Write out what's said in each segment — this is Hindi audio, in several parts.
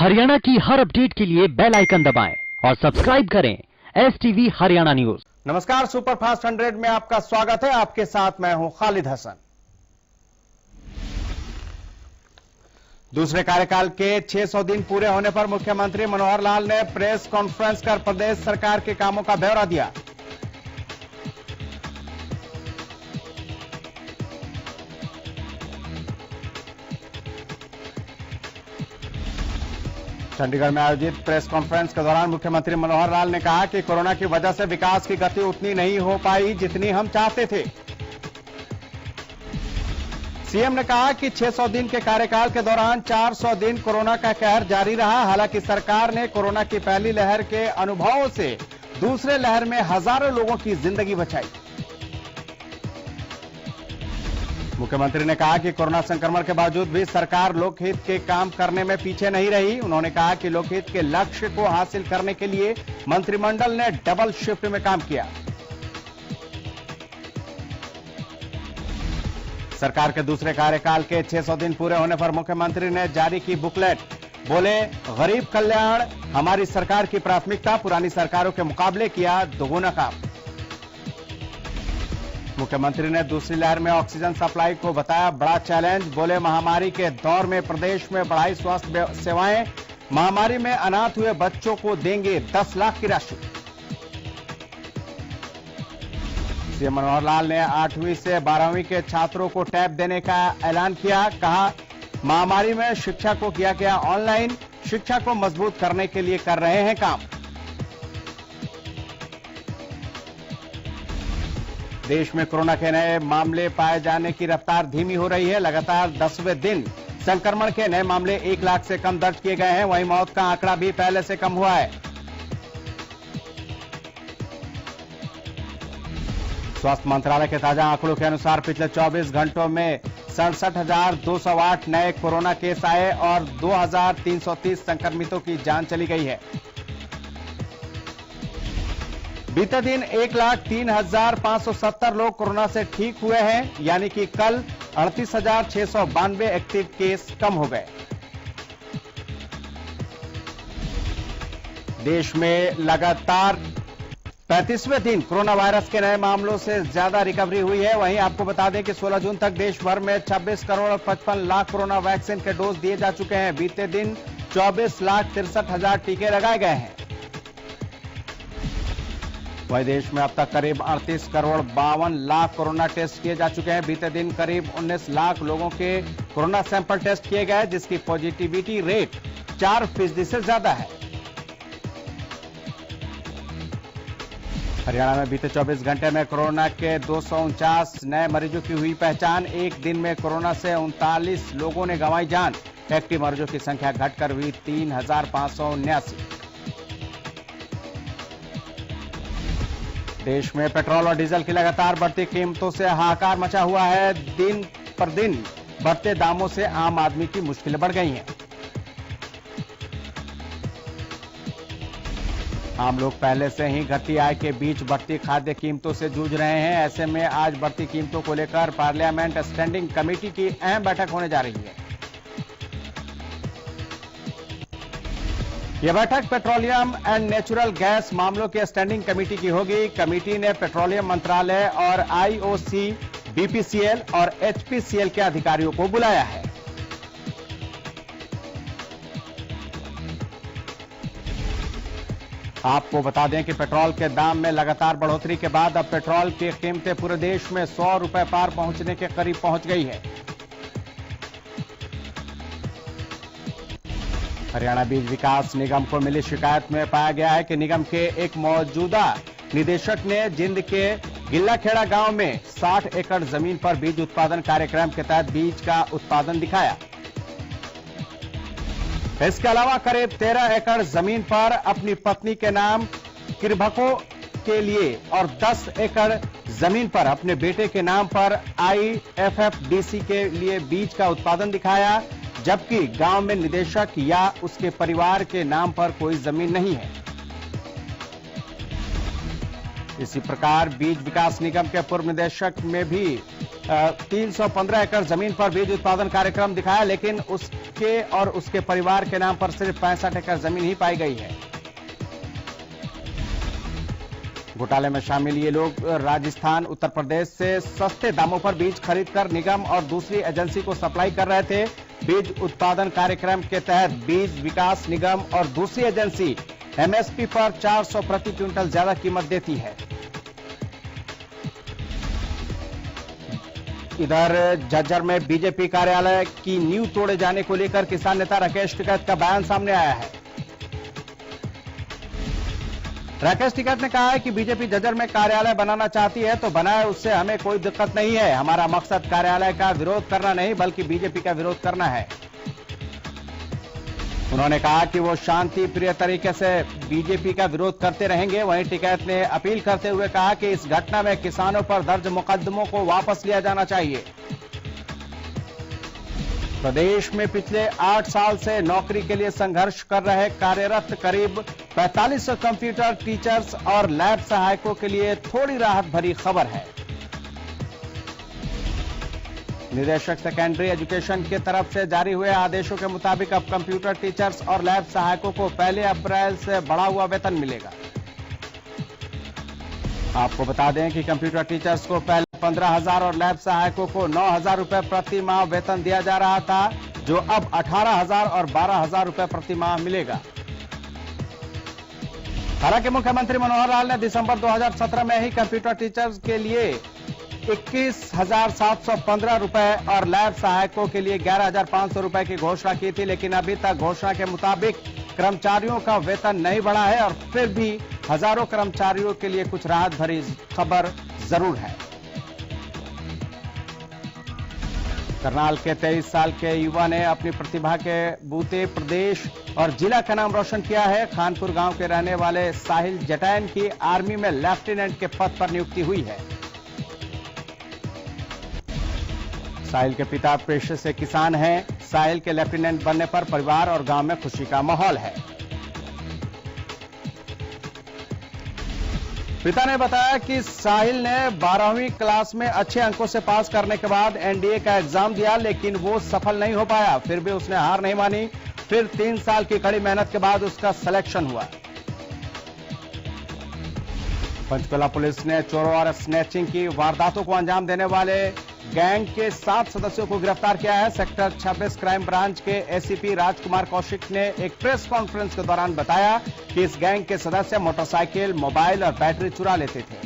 हरियाणा की हर अपडेट के लिए बेल आइकन दबाएं और सब्सक्राइब करें STV हरियाणा न्यूज। नमस्कार, सुपरफास्ट 100 में आपका स्वागत है। आपके साथ मैं हूं खालिद हसन। दूसरे कार्यकाल के 600 दिन पूरे होने पर मुख्यमंत्री मनोहर लाल ने प्रेस कॉन्फ्रेंस कर प्रदेश सरकार के कामों का ब्यौरा दिया। चंडीगढ़ में आयोजित प्रेस कॉन्फ्रेंस के दौरान मुख्यमंत्री मनोहर लाल ने कहा कि कोरोना की वजह से विकास की गति उतनी नहीं हो पाई जितनी हम चाहते थे। सीएम ने कहा कि 600 दिन के कार्यकाल के दौरान 400 दिन कोरोना का कहर जारी रहा। हालांकि सरकार ने कोरोना की पहली लहर के अनुभवों से दूसरे लहर में हजारों लोगों की जिंदगी बचाई। मुख्यमंत्री ने कहा कि कोरोना संक्रमण के बावजूद भी सरकार लोकहित के काम करने में पीछे नहीं रही। उन्होंने कहा कि लोकहित के लक्ष्य को हासिल करने के लिए मंत्रिमंडल ने डबल शिफ्ट में काम किया। सरकार के दूसरे कार्यकाल के 600 दिन पूरे होने पर मुख्यमंत्री ने जारी की बुकलेट। बोले, गरीब कल्याण हमारी सरकार की प्राथमिकता, पुरानी सरकारों के मुकाबले किया दोगुना काम। मुख्यमंत्री ने दूसरी लहर में ऑक्सीजन सप्लाई को बताया बड़ा चैलेंज। बोले, महामारी के दौर में प्रदेश में बढ़ाई स्वास्थ्य सेवाएं। महामारी में अनाथ हुए बच्चों को देंगे 10 लाख की राशि। सीएम मनोहर लाल ने 8वीं से 12वीं के छात्रों को टैब देने का ऐलान किया। कहा, महामारी में शिक्षा को किया गया ऑनलाइन, शिक्षा को मजबूत करने के लिए कर रहे हैं काम। देश में कोरोना के नए मामले पाए जाने की रफ्तार धीमी हो रही है। लगातार 10वें दिन संक्रमण के नए मामले 1 लाख से कम दर्ज किए गए हैं। वहीं मौत का आंकड़ा भी पहले से कम हुआ है। स्वास्थ्य मंत्रालय के ताजा आंकड़ों के अनुसार पिछले 24 घंटों में 67,208 नए कोरोना केस आए और 2,330 संक्रमितों की जान चली गई है। बीते दिन 1,03,570 लोग कोरोना से ठीक हुए हैं, यानी कि कल 38,692 एक्टिव केस कम हो गए। देश में लगातार 35वें दिन कोरोना वायरस के नए मामलों से ज्यादा रिकवरी हुई है। वहीं आपको बता दें कि 16 जून तक देश भर में 26 करोड़ 55 लाख कोरोना वैक्सीन के डोज दिए जा चुके हैं। बीते दिन 24,63,000 टीके लगाए गए हैं। वहीं देश में अब तक करीब 38 करोड़ 52 लाख कोरोना टेस्ट किए जा चुके हैं। बीते दिन करीब 19 लाख लोगों के कोरोना सैंपल टेस्ट किए गए, जिसकी पॉजिटिविटी रेट 4% से ज्यादा है। हरियाणा में बीते 24 घंटे में कोरोना के 249 नए मरीजों की हुई पहचान। एक दिन में कोरोना से 39 लोगों ने गंवाई जान। एक्टिव मरीजों की संख्या घटकर हुई 3,579। देश में पेट्रोल और डीजल की लगातार बढ़ती कीमतों से हाहाकार मचा हुआ है। दिन पर दिन बढ़ते दामों से आम आदमी की मुश्किलें बढ़ गई हैं। आम लोग पहले से ही घटती आय के बीच बढ़ती खाद्य कीमतों से जूझ रहे हैं। ऐसे में आज बढ़ती कीमतों को लेकर पार्लियामेंट स्टैंडिंग कमेटी की अहम बैठक होने जा रही है। यह बैठक पेट्रोलियम एंड नेचुरल गैस मामलों की स्टैंडिंग कमेटी की होगी। कमेटी ने पेट्रोलियम मंत्रालय और IOC, BPCL और HPCL के अधिकारियों को बुलाया है। आपको बता दें कि पेट्रोल के दाम में लगातार बढ़ोतरी के बाद अब पेट्रोल की कीमतें पूरे देश में 100 रुपए पार पहुंचने के करीब पहुंच गई है। हरियाणा बीज विकास निगम को मिली शिकायत में पाया गया है कि निगम के एक मौजूदा निदेशक ने जिंद के गिल्लाखेड़ा गांव में 60 एकड़ जमीन पर बीज उत्पादन कार्यक्रम के तहत बीज का उत्पादन दिखाया। इसके अलावा करीब 13 एकड़ जमीन पर अपनी पत्नी के नाम किरभको के लिए और 10 एकड़ जमीन पर अपने बेटे के नाम पर IFFDC के लिए बीज का उत्पादन दिखाया, जबकि गांव में निदेशक या उसके परिवार के नाम पर कोई जमीन नहीं है। इसी प्रकार बीज विकास निगम के पूर्व निदेशक में भी 315 एकड़ जमीन पर बीज उत्पादन कार्यक्रम दिखाया, लेकिन उसके और उसके परिवार के नाम पर सिर्फ 65 एकड़ जमीन ही पाई गई है। घोटाले में शामिल ये लोग राजस्थान, उत्तर प्रदेश से सस्ते दामों पर बीज खरीदकर निगम और दूसरी एजेंसी को सप्लाई कर रहे थे। बीज उत्पादन कार्यक्रम के तहत बीज विकास निगम और दूसरी एजेंसी एमएसपी पर 400 प्रति क्विंटल ज्यादा कीमत देती है। इधर झज्जर में बीजेपी कार्यालय की नींव तोड़े जाने को लेकर किसान नेता राकेश टिकैत का बयान सामने आया है। राकेश टिकैत ने कहा है कि बीजेपी झज्जर में कार्यालय बनाना चाहती है तो बनाए, उससे हमें कोई दिक्कत नहीं है। हमारा मकसद कार्यालय का विरोध करना नहीं बल्कि बीजेपी का विरोध करना है। उन्होंने कहा कि वो शांति प्रिय तरीके से बीजेपी का विरोध करते रहेंगे। वहीं टिकैत ने अपील करते हुए कहा कि इस घटना में किसानों पर दर्ज मुकदमों को वापस लिया जाना चाहिए। प्रदेश में पिछले 8 साल से नौकरी के लिए संघर्ष कर रहे कार्यरत करीब 4500 कंप्यूटर टीचर्स और लैब सहायकों के लिए थोड़ी राहत भरी खबर है। निदेशक सेकेंडरी एजुकेशन की तरफ से जारी हुए आदेशों के मुताबिक अब कंप्यूटर टीचर्स और लैब सहायकों को 1 अप्रैल से बढ़ा हुआ वेतन मिलेगा। आपको बता दें कि कंप्यूटर टीचर्स को पहले 15,000 और लैब सहायकों को 9,000 रुपए प्रति माह वेतन दिया जा रहा था, जो अब 18,000 और 12,000 रुपए प्रति माह मिलेगा। हालांकि मुख्यमंत्री मनोहर लाल ने दिसंबर 2017 में ही कंप्यूटर टीचर्स के लिए 21,715 रुपए और लैब सहायकों के लिए 11,500 रुपए की घोषणा की थी, लेकिन अभी तक घोषणा के मुताबिक कर्मचारियों का वेतन नहीं बढ़ा है और फिर भी हजारों कर्मचारियों के लिए कुछ राहत भरी खबर जरूर है। करनाल के 23 साल के युवा ने अपनी प्रतिभा के बूते प्रदेश और जिला का नाम रोशन किया है। खानपुर गांव के रहने वाले साहिल जटैन की आर्मी में लेफ्टिनेंट के पद पर नियुक्ति हुई है। साहिल के पिता पेशे से किसान हैं। साहिल के लेफ्टिनेंट बनने पर परिवार और गांव में खुशी का माहौल है। पिता ने बताया कि साहिल ने 12वीं क्लास में अच्छे अंकों से पास करने के बाद एनडीए का एग्जाम दिया, लेकिन वो सफल नहीं हो पाया। फिर भी उसने हार नहीं मानी। फिर 3 साल की कड़ी मेहनत के बाद उसका सिलेक्शन हुआ। पंचकुला पुलिस ने चोरों और स्नैचिंग की वारदातों को अंजाम देने वाले गैंग के 7 सदस्यों को गिरफ्तार किया है। सेक्टर 26 क्राइम ब्रांच के एसीपी राजकुमार कौशिक ने एक प्रेस कॉन्फ्रेंस के दौरान बताया कि इस गैंग के सदस्य मोटरसाइकिल, मोबाइल और बैटरी चुरा लेते थे।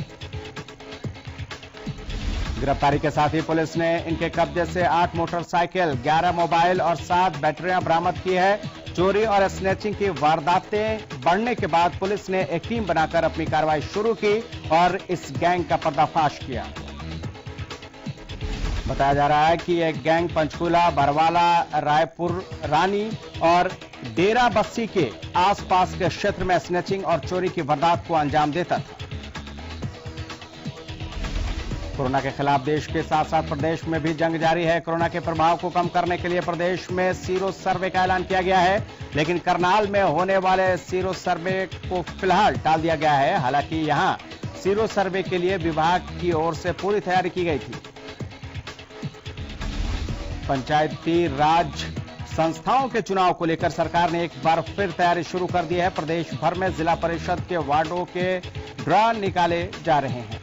गिरफ्तारी के साथ ही पुलिस ने इनके कब्जे से 8 मोटरसाइकिल, 11 मोबाइल और 7 बैटरियां बरामद की है। चोरी और स्नैचिंग की वारदातें बढ़ने के बाद पुलिस ने एक टीम बनाकर अपनी कार्रवाई शुरू की और इस गैंग का पर्दाफाश किया। बताया जा रहा है कि यह गैंग पंचकुला, बरवाला, रायपुर रानी और डेरा बस्सी के आसपास के क्षेत्र में स्नैचिंग और चोरी की वारदात को अंजाम देता था। कोरोना के खिलाफ देश के साथ साथ प्रदेश में भी जंग जारी है। कोरोना के प्रभाव को कम करने के लिए प्रदेश में सीरो सर्वे का ऐलान किया गया है, लेकिन करनाल में होने वाले सीरो सर्वे को फिलहाल टाल दिया गया है। हालांकि यहां सीरो सर्वे के लिए विभाग की ओर से पूरी तैयारी की गई थी। पंचायती राज संस्थाओं के चुनाव को लेकर सरकार ने एक बार फिर तैयारी शुरू कर दी है। प्रदेश भर में जिला परिषद के वार्डों के ड्रॉ निकाले जा रहे हैं।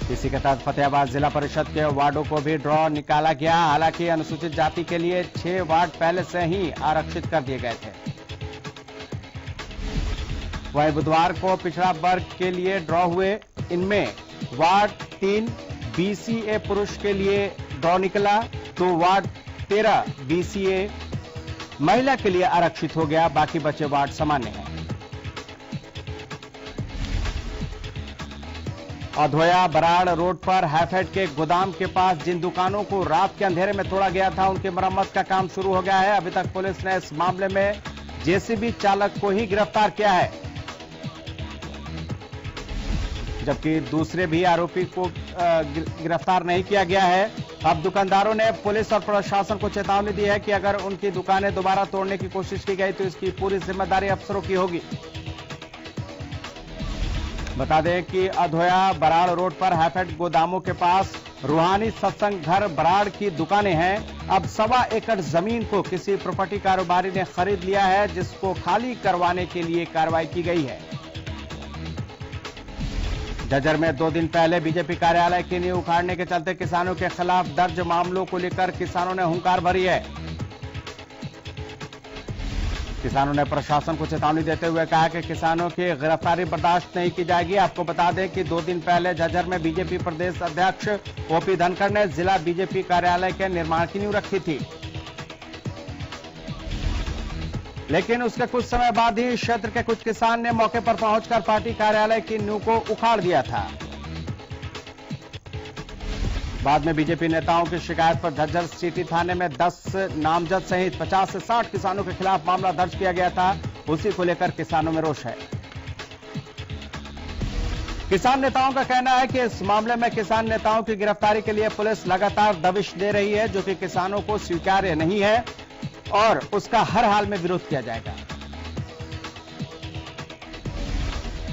इसी के तहत फतेहाबाद जिला परिषद के वार्डों को भी ड्रॉ निकाला गया। हालांकि अनुसूचित जाति के लिए 6 वार्ड पहले से ही आरक्षित कर दिए गए थे। वहीं बुधवार को पिछड़ा वर्ग के लिए ड्रॉ हुए। इनमें वार्ड 3 बीसीए पुरुष के लिए ड्रॉ निकला, तो वार्ड 13 बीसीए महिला के लिए आरक्षित हो गया। बाकी बचे वार्ड सामान्य हैं। अधोया बराड़ रोड पर हैफेड के गोदाम के पास जिन दुकानों को रात के अंधेरे में तोड़ा गया था, उनकी मरम्मत का काम शुरू हो गया है। अभी तक पुलिस ने इस मामले में जेसीबी चालक को ही गिरफ्तार किया है, जबकि दूसरे भी आरोपी को गिरफ्तार नहीं किया गया है। अब दुकानदारों ने पुलिस और प्रशासन को चेतावनी दी है कि अगर उनकी दुकानें दोबारा तोड़ने की कोशिश की गई तो इसकी पूरी जिम्मेदारी अफसरों की होगी। बता दें कि अधोया बराड़ रोड पर हैफेड गोदामों के पास रूहानी सत्संग घर बराड़ की दुकानें हैं। अब 1.25 एकड़ जमीन को किसी प्रॉपर्टी कारोबारी ने खरीद लिया है, जिसको खाली करवाने के लिए कार्रवाई की गई है। झज्जर में 2 दिन पहले बीजेपी कार्यालय की नींव उखाड़ने के चलते किसानों के खिलाफ दर्ज मामलों को लेकर किसानों ने हुंकार भरी है। किसानों ने प्रशासन को चेतावनी देते हुए कहा कि किसानों की गिरफ्तारी बर्दाश्त नहीं की जाएगी। आपको बता दें कि 2 दिन पहले झज्जर में बीजेपी प्रदेश अध्यक्ष ओपी धनखड़ ने जिला बीजेपी कार्यालय के निर्माण की नींव रखी थी, लेकिन उसके कुछ समय बाद ही क्षेत्र के कुछ किसान ने मौके पर पहुंचकर पार्टी कार्यालय की नींव को उखाड़ दिया था। बाद में बीजेपी नेताओं की शिकायत पर झज्जर सिटी थाने में 10 नामजद सहित 50 से 60 किसानों के खिलाफ मामला दर्ज किया गया था। उसी को लेकर किसानों में रोष है। किसान नेताओं का कहना है कि इस मामले में किसान नेताओं की गिरफ्तारी के लिए पुलिस लगातार दबिश दे रही है, जो कि किसानों को स्वीकार्य नहीं है और उसका हर हाल में विरोध किया जाएगा।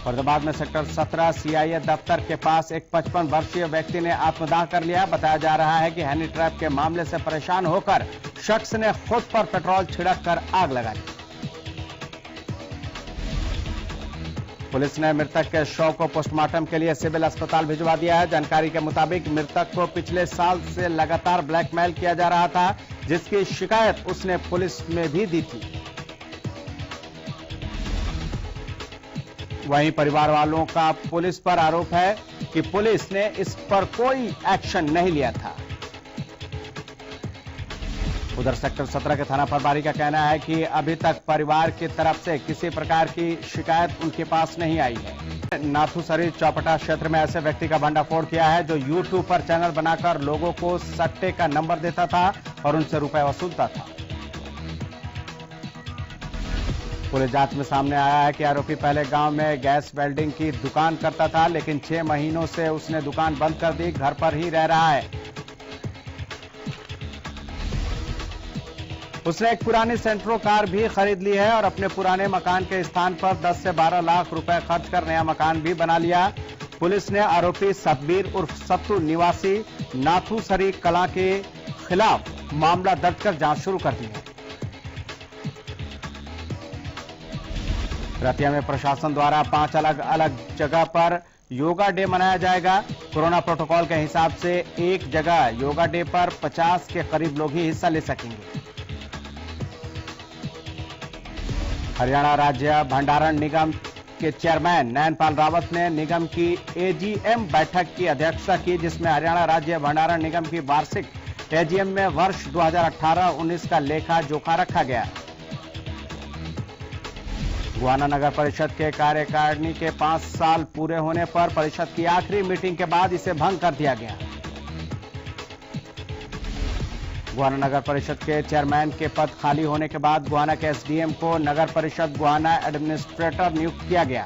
फरीदाबाद में सेक्टर 17 सीआईए दफ्तर के पास एक 55 वर्षीय व्यक्ति ने आत्मदाह कर लिया। बताया जा रहा है कि हनी ट्रैप के मामले से परेशान होकर शख्स ने खुद पर पेट्रोल छिड़क कर आग लगा दी। पुलिस ने मृतक के शव को पोस्टमार्टम के लिए सिविल अस्पताल भिजवा दिया है। जानकारी के मुताबिक मृतक को पिछले साल से लगातार ब्लैकमेल किया जा रहा था, जिसकी शिकायत उसने पुलिस में भी दी थी। वहीं परिवार वालों का पुलिस पर आरोप है कि पुलिस ने इस पर कोई एक्शन नहीं लिया था। उधर सेक्टर 17 के थाना प्रभारी का कहना है कि अभी तक परिवार की तरफ से किसी प्रकार की शिकायत उनके पास नहीं आई है। नाथूसरी चौपटा क्षेत्र में ऐसे व्यक्ति का भंडाफोड़ किया है जो YouTube पर चैनल बनाकर लोगों को सट्टे का नंबर देता था और उनसे रुपए वसूलता था। पुलिस जांच में सामने आया है कि आरोपी पहले गांव में गैस वेल्डिंग की दुकान करता था, लेकिन 6 महीनों से उसने दुकान बंद कर दी, घर पर ही रह रहा है। उसने एक पुरानी सेंट्रो कार भी खरीद ली है और अपने पुराने मकान के स्थान पर 10 से 12 लाख रुपए खर्च कर नया मकान भी बना लिया। पुलिस ने आरोपी सतबीर उर्फ सत्तू निवासी नाथूसरी कला के खिलाफ मामला दर्ज कर जांच शुरू कर दी है। रतिया में प्रशासन द्वारा 5 अलग अलग जगह पर योगा डे मनाया जाएगा। कोरोना प्रोटोकॉल के हिसाब से एक जगह योगा डे पर 50 के करीब लोग ही हिस्सा ले सकेंगे। हरियाणा राज्य भंडारण निगम के चेयरमैन नयनपाल रावत ने निगम की एजीएम बैठक की अध्यक्षता की, जिसमें हरियाणा राज्य भंडारण निगम की वार्षिक एजीएम में वर्ष 2018-19 का लेखा जोखा रखा गया। गोहाना नगर परिषद के कार्यकारिणी के 5 साल पूरे होने पर परिषद की आखिरी मीटिंग के बाद इसे भंग कर दिया गया। गोहाना नगर परिषद के चेयरमैन के पद खाली होने के बाद गोहाना के एसडीएम को नगर परिषद गोहाना एडमिनिस्ट्रेटर नियुक्त किया गया।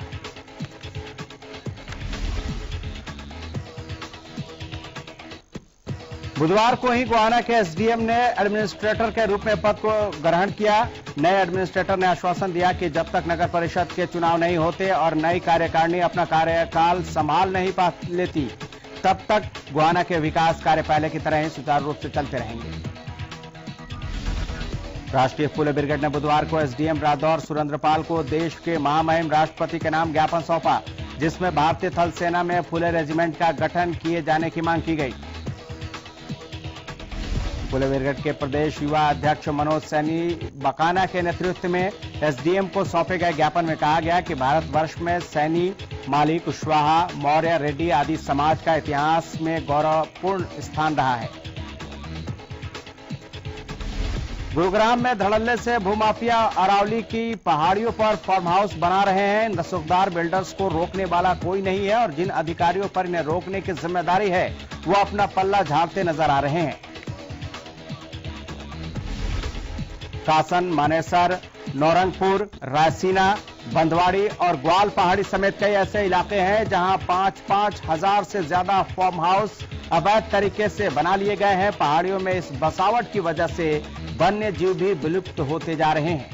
बुधवार को ही गोहाना के एसडीएम ने एडमिनिस्ट्रेटर के रूप में पद को ग्रहण किया। नए एडमिनिस्ट्रेटर ने आश्वासन दिया कि जब तक नगर परिषद के चुनाव नहीं होते और नई कार्यकारिणी अपना कार्यकाल संभाल नहीं पा लेती, तब तक गोहाना के विकास कार्य पहले की तरह ही सुचारू रूप से चलते रहेंगे। राष्ट्रीय फूले ब्रिगेड ने बुधवार को एसडीएम रादौर सुरेंद्रपाल को देश के महामहिम राष्ट्रपति के नाम ज्ञापन सौंपा, जिसमें भारतीय थल सेना में फूले रेजिमेंट का गठन किए जाने की मांग की गई। फूले ब्रिगेड के प्रदेश युवा अध्यक्ष मनोज सैनी बकाना के नेतृत्व में एसडीएम को सौंपे गए ज्ञापन में कहा गया कि भारतवर्ष में सैनी, माली, कुशवाहा, मौर्य, रेड्डी आदि समाज का इतिहास में गौरवपूर्ण स्थान रहा है। गुरुग्राम में धड़ल्ले से भूमाफिया अरावली की पहाड़ियों पर फार्म हाउस बना रहे हैं। नसूखदार बिल्डर्स को रोकने वाला कोई नहीं है और जिन अधिकारियों पर इन्हें रोकने की जिम्मेदारी है वो अपना पल्ला झाड़ते नजर आ रहे हैं। कासन, मानेसर, नौरंगपुर, रायसीना, बंदवाड़ी और ग्वाल पहाड़ी समेत कई ऐसे इलाके हैं जहां 5-5 हजार से ज्यादा फार्म हाउस अवैध तरीके से बना लिए गए हैं। पहाड़ियों में इस बसावट की वजह से वन्य जीव भी विलुप्त होते जा रहे हैं।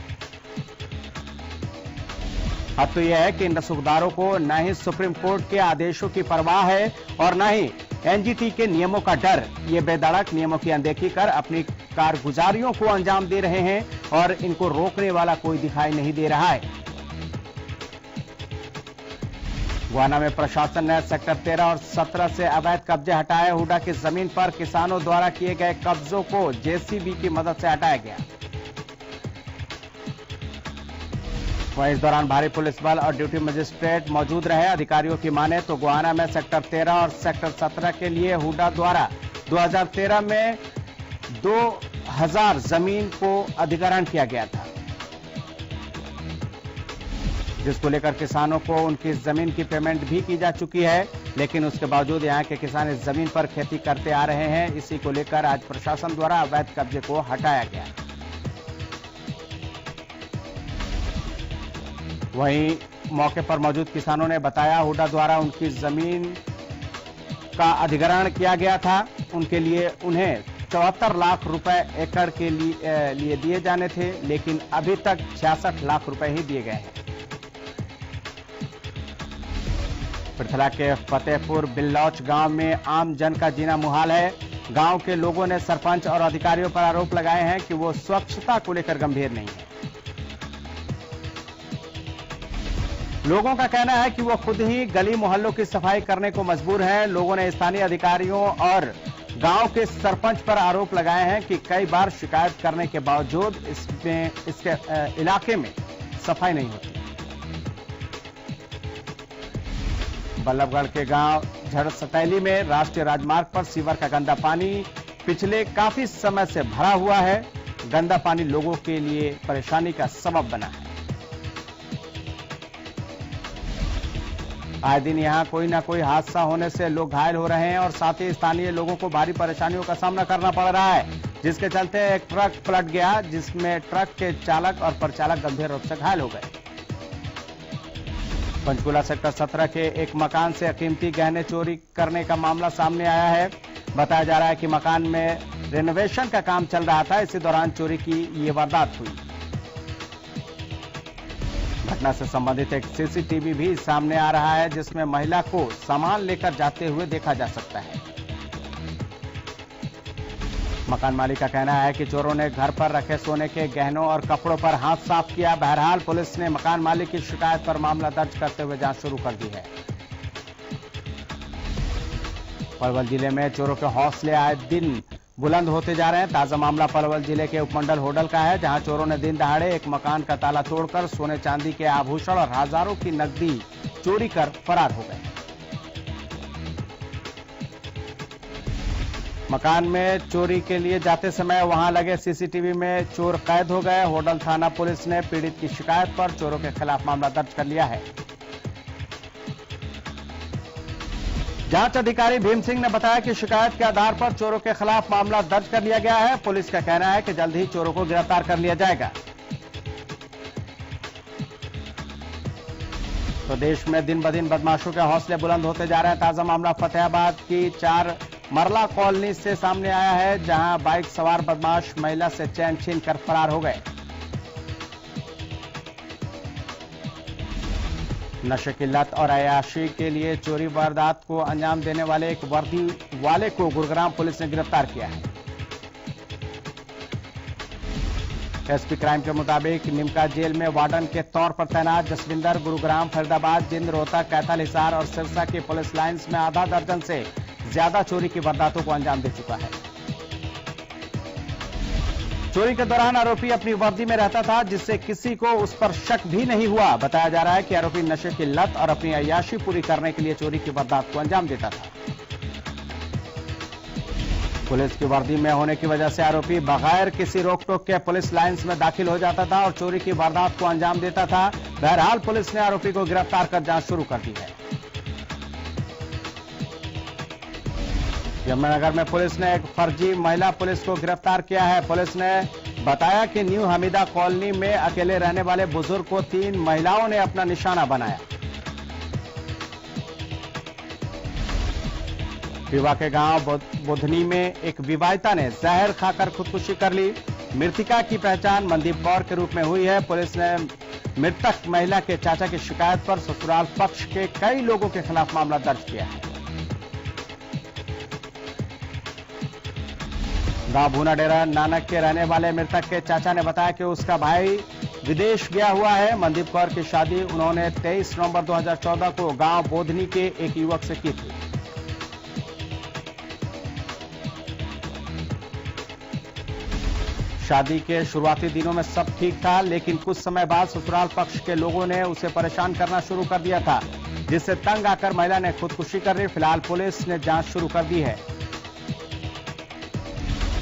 अब तो यह है कि इन रसूखदारों को न ही सुप्रीम कोर्ट के आदेशों की परवाह है और न ही एनजीटी के नियमों का डर। ये बेधड़क नियमों की अनदेखी कर अपनी कारगुजारियों को अंजाम दे रहे हैं और इनको रोकने वाला कोई दिखाई नहीं दे रहा है। गोहाना में प्रशासन ने सेक्टर 13 और 17 से अवैध कब्जे हटाए। हुडा की जमीन पर किसानों द्वारा किए गए कब्जों को जेसीबी की मदद से हटाया गया। वहीं इस दौरान भारी पुलिस बल और ड्यूटी मजिस्ट्रेट मौजूद रहे। अधिकारियों की माने तो गोहाना में सेक्टर 13 और सेक्टर 17 के लिए हुडा द्वारा 2013 में 2000 जमीन को अधिग्रहण किया गया था, जिसको लेकर किसानों को उनकी जमीन की पेमेंट भी की जा चुकी है, लेकिन उसके बावजूद यहां के किसान इस जमीन पर खेती करते आ रहे हैं। इसी को लेकर आज प्रशासन द्वारा अवैध कब्जे को हटाया गया। वहीं मौके पर मौजूद किसानों ने बताया हुडा द्वारा उनकी जमीन का अधिग्रहण किया गया था। उनके लिए उन्हें 74 लाख रुपए एकड़ के लिए दिए जाने थे, लेकिन अभी तक 66 लाख रुपए ही दिए गए हैं। पृथला के फतेहपुर बिल्लौच गांव में आम जन का जीना मुहाल है। गांव के लोगों ने सरपंच और अधिकारियों पर आरोप लगाए हैं कि वो स्वच्छता को लेकर गंभीर नहीं है। लोगों का कहना है कि वो खुद ही गली मोहल्लों की सफाई करने को मजबूर हैं। लोगों ने स्थानीय अधिकारियों और गांव के सरपंच पर आरोप लगाए हैं कि कई बार शिकायत करने के बावजूद इसके इलाके में सफाई नहीं होती। बल्लभगढ़ के गांव झड़सतैली में राष्ट्रीय राजमार्ग पर सीवर का गंदा पानी पिछले काफी समय से भरा हुआ है। गंदा पानी लोगों के लिए परेशानी का सबब बना है। आए दिन यहां कोई ना कोई हादसा होने से लोग घायल हो रहे हैं और साथ ही स्थानीय लोगों को भारी परेशानियों का सामना करना पड़ रहा है, जिसके चलते एक ट्रक पलट गया, जिसमें ट्रक के चालक और परिचालक गंभीर रूप से घायल हो गए। पंचकुला सेक्टर 17 के एक मकान से कीमती गहने चोरी करने का मामला सामने आया है। बताया जा रहा है कि मकान में रेनोवेशन का काम चल रहा था, इसी दौरान चोरी की ये वारदात हुई। घटना से संबंधित एक सीसीटीवी भी सामने आ रहा है, जिसमें महिला को सामान लेकर जाते हुए देखा जा सकता है। मकान मालिक का कहना है कि चोरों ने घर पर रखे सोने के गहनों और कपड़ों पर हाथ साफ किया। बहरहाल पुलिस ने मकान मालिक की शिकायत पर मामला दर्ज करते हुए जांच शुरू कर दी है। पलवल जिले में चोरों के हौसले आए दिन बुलंद होते जा रहे हैं। ताजा मामला पलवल जिले के उपमंडल होडल का है, जहां चोरों ने दिन दहाड़े एक मकान का ताला तोड़कर सोने चांदी के आभूषण और हजारों की नकदी चोरी कर फरार हो गए। मकान में चोरी के लिए जाते समय वहां लगे सीसीटीवी में चोर कैद हो गए। होडल थाना पुलिस ने पीड़ित की शिकायत पर चोरों के खिलाफ मामला दर्ज कर लिया है। जांच अधिकारी भीम सिंह ने बताया कि शिकायत के आधार पर चोरों के खिलाफ मामला दर्ज कर लिया गया है। पुलिस का कहना है कि जल्द ही चोरों को गिरफ्तार कर लिया जाएगा। तो देश में दिन ब दिन बदमाशों के हौसले बुलंद होते जा रहे हैं। ताजा मामला फतेहाबाद की 4 मरला कॉलोनी से सामने आया है, जहां बाइक सवार बदमाश महिला से चैन छीन कर फरार हो गए। नशे की लत और अय्याशी के लिए चोरी वारदात को अंजाम देने वाले एक वर्दी वाले को गुरुग्राम पुलिस ने गिरफ्तार किया है। एसपी क्राइम के मुताबिक निमका जेल में वार्डन के तौर पर तैनात जसविंदर गुरुग्राम, फरीदाबाद, जिंद, रोहतक, कैथल, हिसार और सिरसा की पुलिस लाइंस में आधा दर्जन से ज्यादा चोरी की वारदातों को अंजाम दे चुका है। चोरी के दौरान आरोपी अपनी वर्दी में रहता था, जिससे किसी को उस पर शक भी नहीं हुआ। बताया जा रहा है कि आरोपी नशे की लत और अपनी अय्याशी पूरी करने के लिए चोरी की वारदात को अंजाम देता था। पुलिस की वर्दी में होने की वजह से आरोपी बगैर किसी रोक टोक के पुलिस लाइंस में दाखिल हो जाता था और चोरी की वारदात को अंजाम देता था। बहरहाल पुलिस ने आरोपी को गिरफ्तार कर जांच शुरू कर दी है। यमुनानगर में पुलिस ने एक फर्जी महिला पुलिस को गिरफ्तार किया है। पुलिस ने बताया कि न्यू हमीदा कॉलोनी में अकेले रहने वाले बुजुर्ग को 3 महिलाओं ने अपना निशाना बनाया। रीवा के गांव बुधनी में एक विवाहिता ने जहर खाकर खुदकुशी कर ली। मृतका की पहचान मनदीप कौर के रूप में हुई है। पुलिस ने मृतक महिला के चाचा की शिकायत पर ससुराल पक्ष के कई लोगों के खिलाफ मामला दर्ज किया है। गांव भूनाडेरा नानक के रहने वाले मृतक के चाचा ने बताया कि उसका भाई विदेश गया हुआ है। मनदीप कौर की शादी उन्होंने 23 नवंबर 2014 को गांव बोधनी के एक युवक से की थी। शादी के शुरुआती दिनों में सब ठीक था, लेकिन कुछ समय बाद ससुराल पक्ष के लोगों ने उसे परेशान करना शुरू कर दिया था, जिससे तंग आकर महिला ने खुदकुशी कर ली। फिलहाल पुलिस ने जांच शुरू कर दी है।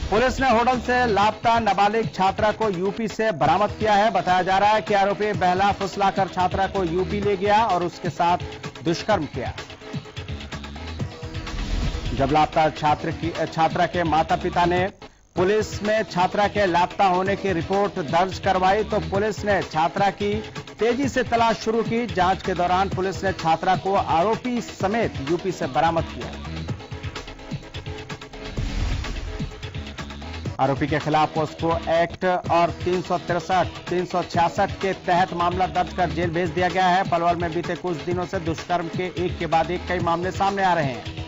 पुलिस ने होटल से लापता नाबालिग छात्रा को यूपी से बरामद किया है। बताया जा रहा है कि आरोपी बहला फुसलाकर छात्रा को यूपी ले गया और उसके साथ दुष्कर्म किया। जब लापता छात्रा के माता पिता ने पुलिस में छात्रा के लापता होने की रिपोर्ट दर्ज करवाई तो पुलिस ने छात्रा की तेजी से तलाश शुरू की। जांच के दौरान पुलिस ने छात्रा को आरोपी समेत यूपी से बरामद किया। आरोपी के खिलाफ पॉस्को एक्ट और 363, 366 के तहत मामला दर्ज कर जेल भेज दिया गया है। पलवल में बीते कुछ दिनों से दुष्कर्म के एक के बाद एक कई मामले सामने आ रहे हैं।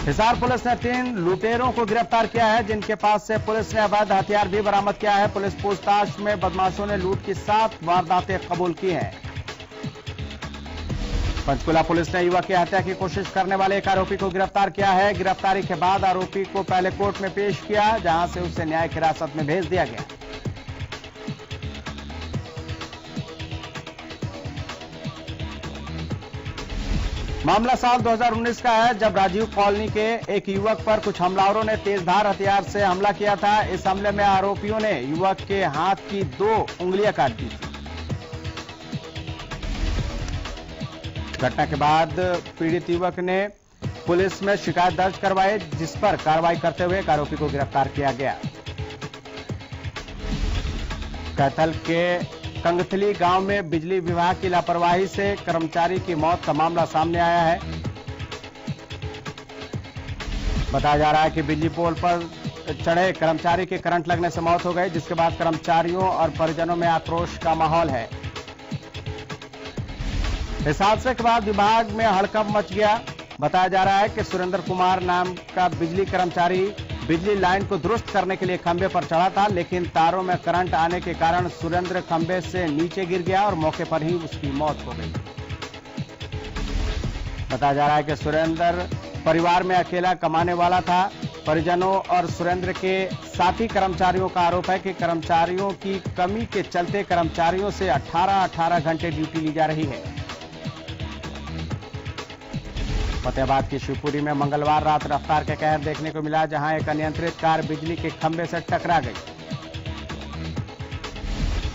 हिसार पुलिस ने 3 लुटेरों को गिरफ्तार किया है, जिनके पास से पुलिस ने अवैध हथियार भी बरामद किया है। पुलिस पूछताछ में बदमाशों ने लूट की 7 वारदातें कबूल की हैं। पंचकुला पुलिस ने युवक की हत्या की कोशिश करने वाले एक आरोपी को गिरफ्तार किया है। गिरफ्तारी के बाद आरोपी को पहले कोर्ट में पेश किया, जहां से उसे न्यायिक हिरासत में भेज दिया गया। मामला साल 2019 का है, जब राजीव कॉलोनी के एक युवक पर कुछ हमलावरों ने तेजधार हथियार से हमला किया था। इस हमले में आरोपियों ने युवक के हाथ की 2 उंगलियां काट दी थी। घटना के बाद पीड़ित युवक ने पुलिस में शिकायत दर्ज करवाई, जिस पर कार्रवाई करते हुए एक आरोपी को गिरफ्तार किया गया। कैथल के कंगथली गांव में बिजली विभाग की लापरवाही से कर्मचारी की मौत का मामला सामने आया है। बताया जा रहा है कि बिजली पोल पर चढ़े कर्मचारी की करंट लगने से मौत हो गई, जिसके बाद कर्मचारियों और परिजनों में आक्रोश का माहौल है। इस हादसे के बाद विभाग में हड़कंप मच गया। बताया जा रहा है कि सुरेंद्र कुमार नाम का बिजली कर्मचारी बिजली लाइन को दुरुस्त करने के लिए खंबे पर चढ़ा था, लेकिन तारों में करंट आने के कारण सुरेंद्र खंबे से नीचे गिर गया और मौके पर ही उसकी मौत हो गई। बताया जा रहा है कि सुरेंद्र परिवार में अकेला कमाने वाला था। परिजनों और सुरेंद्र के साथी कर्मचारियों का आरोप है कि कर्मचारियों की कमी के चलते कर्मचारियों से 18 घंटे ड्यूटी ली जा रही है। फतेहाबाद की शिवपुरी में मंगलवार रात रफ्तार के कहर देखने को मिला, जहां एक अनियंत्रित कार बिजली के खंभे से टकरा गई।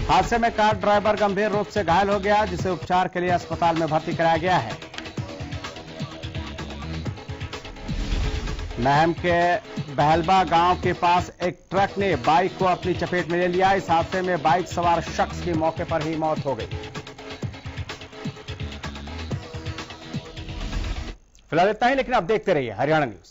हादसे में कार ड्राइवर गंभीर रूप से घायल हो गया, जिसे उपचार के लिए अस्पताल में भर्ती कराया गया है। महम के बहलबा गांव के पास एक ट्रक ने बाइक को अपनी चपेट में ले लिया। इस हादसे में बाइक सवार शख्स की मौके पर ही मौत हो गई। फिलहाल इतना ही, लेकिन आप देखते रहिए हरियाणा न्यूज।